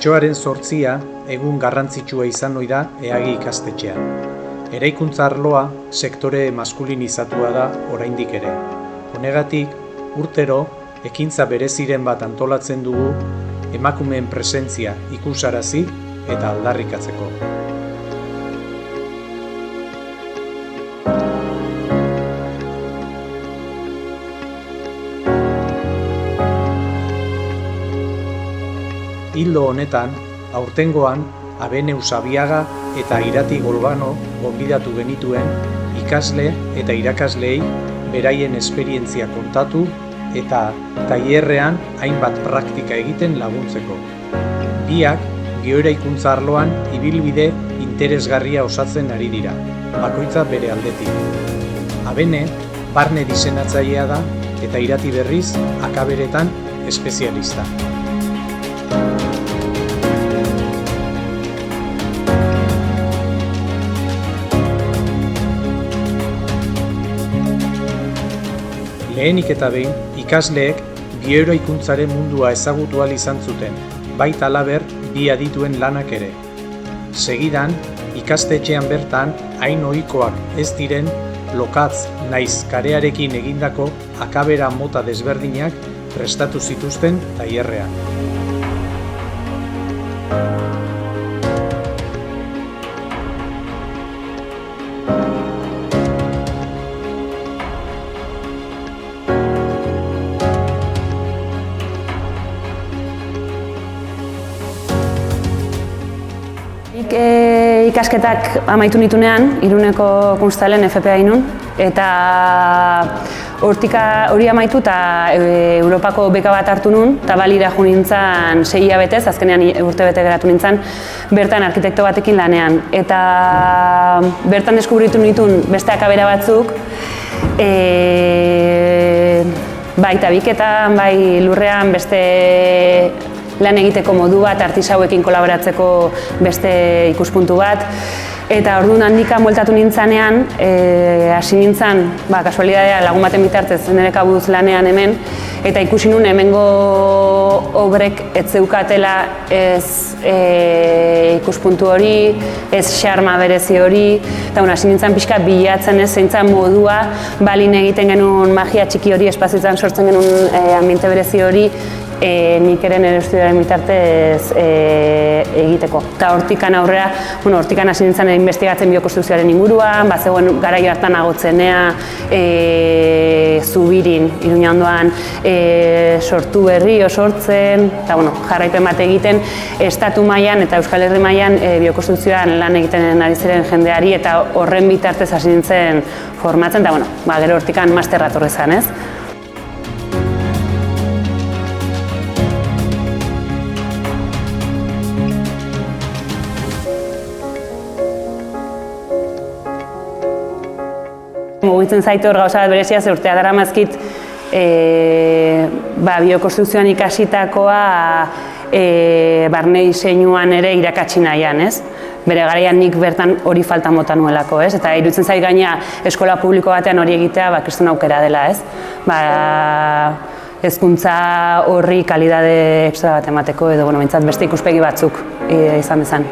Martxoaren 8 egun garrantzitsua izan ohi da Eagi ikastetxean. Eraikuntza arloa sektore maskulinizatua da oraindik ere. Honegatik, urtero ekintza bereziren bat antolatzen dugu emakumeen presentzia ikusarazi eta aldarrikatzeko. Ildo honetan, aurtengoan Abene Usabiaga eta Irati Golbano gonbidatu genituen ikasle eta irakasleei beraien esperientzia kontatu eta tailerrean hainbat praktika egiten laguntzeko. Biak geoeraikuntza arloan ibilbide interesgarria osatzen ari dira, bakoitza bere aldetik. Abene barne diseinatzailea da eta Irati berriz akaberetan espezialista. Lehenik eta behin, ikasleek bioeraikuntzaren mundua ezagutu ahal izan zuten, baita halaber bi adituen lanak ere. Segidan, ikastetxean bertan hain ohikoak ez diren lokatz naiz karearekin egindako akabera mota desberdinak prestatu zituzten tailerrean. Ikasketak amaitu nitunean, Iruneko Kunstalen FPA inun, eta hori amaitu eta Europako beka bat hartu nun, eta balira jo nintzen 6 hilabetez, azkenean urtebete geratu nintzen, bertan arkitekto batekin lanean. Eta bertan deskubritu nituen beste akabera batzuk, bai tabiketan, bai lurrean beste lan egiteko modu bat, artisauekin kolaboratzeko beste ikuspuntu bat. Eta orduan handika bueltatu nintzanean, hasi nintzen, kasualidadea lagun baten bitartez nire kabuz lanean hemen, eta ikusi nun hemengo obrek ez zeukatela ez ikuspuntu hori, ez xarma berezi hori, eta hasi nintzen pixka bilatzen ez zeintzen modua, balin egiten genuen magia txiki hori, espazioetan sortzen genuen ambiente berezi hori, nik ere nire estudioaren bitartez egiteko. Eta hortikan aurrera, hortikan hasi nintzen investigatzen biokonstrukzioaren inguruan, zegoen garai hartan agotzenea, Zubirin, Iruña ondoan, sortu berri, sortzen, eta jarraipen bat egiten, estatu mailan eta Euskal Herri mailan biokonstrukzioan lan egiten ari ziren jendeari, eta horren bitartez hasi nintzen formatzen, eta gero hortikan masterra etorri zen, ez? Mugitzen zaitu hor gauza bat berezia, ze urtea daramazkit biokonstrukzioan ikasitakoa barne diseinuan ere irakatsi nahian, ez? Bere garaian nik bertan hori falta mota nuelako, ez? Eta iruditzen zait gaina eskola publiko batean hori egitea kriston aukera dela, ez? Hezkuntza horri kalidade ekstra bat emateko edo behintzat beste ikuspegi batzuk izan dezan.